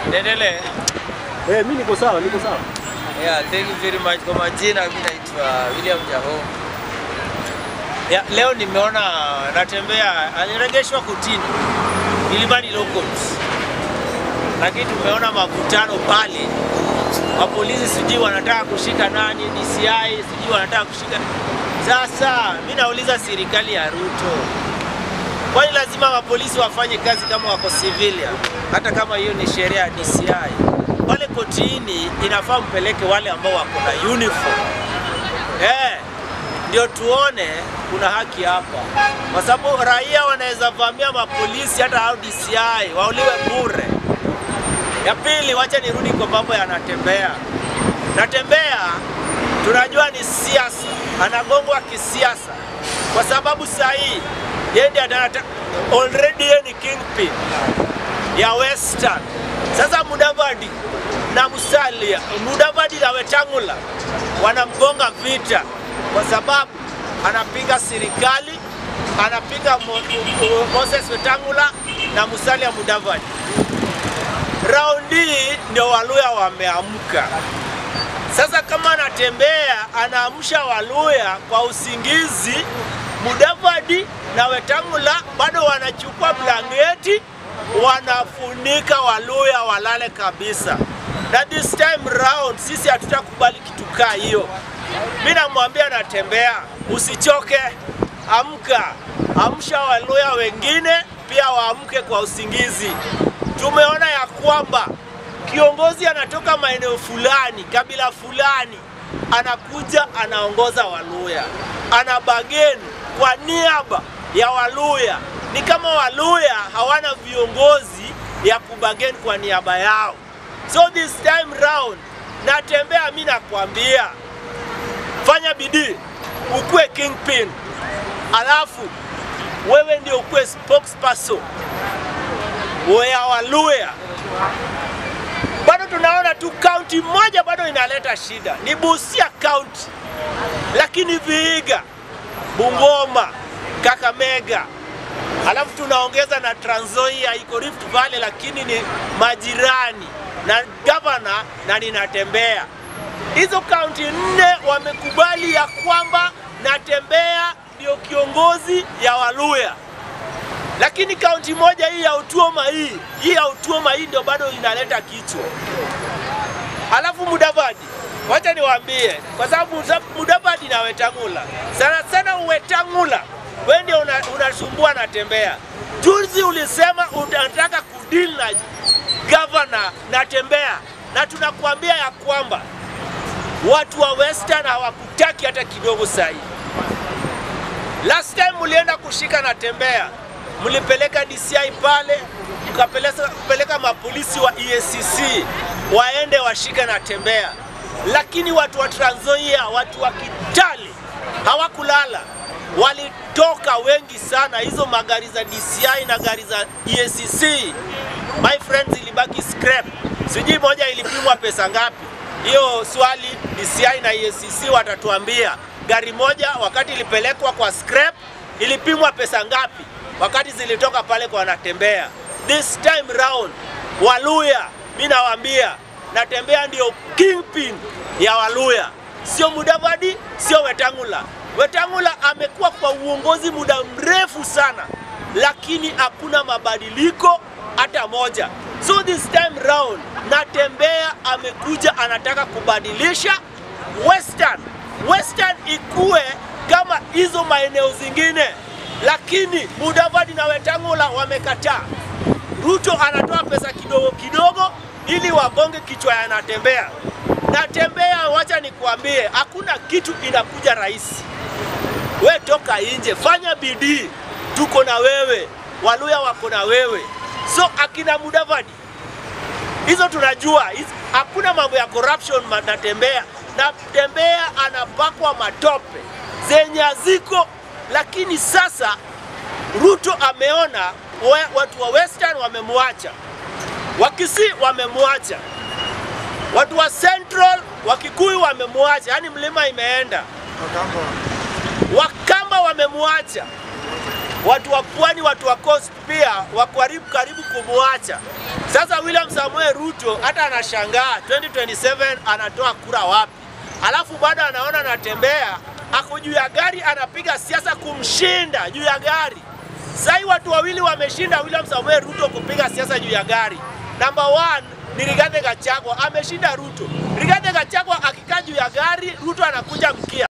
Endelee. Mimi niko sawa, niko sawa. Yeah, thank you very much. Kwa majina mimi naitwa William Jaho. Yeah, leo nimeona natembea aliregeshwa kutini. Ilibani locals. Lakini tumeona makutano pale. Wa polisi sijui wanataka kushika nani, DCI sijui wanataka kushika. Sasa mimi nauliza serikali ya Ruto. Kwani lazima wa polisi wafanye kazi kama wako civilian? Hata kama hiyo ni sheria ya DCI. Wale kotini inafaa mpeleke wale ambao wako na uniform. Ndio tuone kuna haki hapa. Kwa sababu raia wanaweza vamia mapolisi hata au DCI wauliwe bure. Ya pili, wacha nirudi kwa mambo ya Natembeya. Natembeya tunajua ni siasa, anagongwa kisiasa. Kwa sababu saa hii yeye already ni kingpin ya Western. Sasa Mudavadi na Musalia, Mudavadi na Wetangula wanamgonga vita kwa sababu anapinga serikali, anapinga Moses Wetangula na Musalia Mudavadi. Raundi ndio Waluya wameamka. Sasa kama Natembeya anaamsha Waluya kwa usingizi, Mudavadi na Wetangula bado wanachukua blanketi wanafunika Waluya walale kabisa. Na this time round sisi hatutakubali kitu kaa hiyo. Mimi namwambia Natembeya usichoke, amka, amsha Waluya wengine pia waamke kwa usingizi. Tumeona ya kwamba kiongozi anatoka maeneo fulani, kabila fulani, anakuja anaongoza Waluya, anabageni kwa niaba ya Waluya. Ni kama Waluya hawana viongozi ya kubageni kwa niaba yao. So this time round Natembeya mimi nakwambia fanya bidii ukue kingpin, alafu wewe ndio ukue spokesperson wa Waluya. Bado tunaona tu county moja bado inaleta shida, ni Busia county. Lakini Vihiga, Bungoma, Kakamega, alafu tunaongeza na Trans Nzoia iko Rift Valley, lakini ni majirani na governor na ni Natembeya. Hizo county 4 wamekubali ya kwamba Natembeya ndio kiongozi ya Waluya. Lakini kaunti moja hii ya Utuoma hii ndio bado inaleta kichwa. Alafu Mudavadi, wacha niwaambie, kwa sababu Mudavadi na Wetangula, sana Wetangula wewe ndio unasumbua Natembeya. Juzi ulisema unataka kudeal na governor Natembeya, na tunakuambia ya kwamba watu wa Western hawakutaki hata kidogo sahi. Last time mulienda kushika Natembeya, mlipeleka DCI pale, mkapeleka mapolisi wa EACC waende washike Natembeya. Lakini watu wa Trans Nzoia, watu wa Kitale hawakulala. Walitoka wengi sana, hizo magari za DCI na gari za EACC. My friends, ilibaki scrap. Sijui moja ilipimwa pesa ngapi. Hiyo swali DCI na EACC watatuambia. Gari moja wakati ilipelekwa kwa scrap ilipimwa pesa ngapi wakati zilitoka pale kwa Natembeya. This time round Waluya, mimi nawaambia Natembeya ndio kingpin ya Waluya, sio Mudavadi, sio Wetangula. Wetangula amekuwa kwa uongozi muda mrefu sana, lakini hakuna mabadiliko hata moja. So this time round Natembeya amekuja anataka kubadilisha Western ikue kama hizo maeneo zingine, lakini Mudavadi na Wetangula wamekataa. Ruto anatoa pesa kidogo kidogo ili wagonge kichwa ya Natembeya. Natembeya, wacha nikuambie, hakuna kitu inakuja rahisi. We toka nje, fanya bidii, tuko na wewe, Waluya wako na wewe. So akina Mudavadi, hizo tunajua, hakuna mambo ya corruption Natembeya. Natembeya anapakwa matope zenye ziko, lakini sasa Ruto ameona watu wa Western wamemwacha, Wakisii wamemwacha, watu wa Central, Wakikuyu wamemwacha, yani mlima imeenda. Wakamba wamemwacha, watu wa Pwani, watu wa Coast pia wako karibu kumwacha. Sasa William Samoei Ruto hata anashangaa 2027 anatoa kura wapi? Alafu bado anaona anatembea, ako juu ya gari anapiga siasa kumshinda juu ya gari. Sai watu wawili wameshinda William Samoei Ruto kupiga siasa juu ya gari. Number 1 ni Rigathi Gachagua ameshinda Ruto. Rigathi Gachagua akikaa juu ya gari, Ruto anakuja mkia.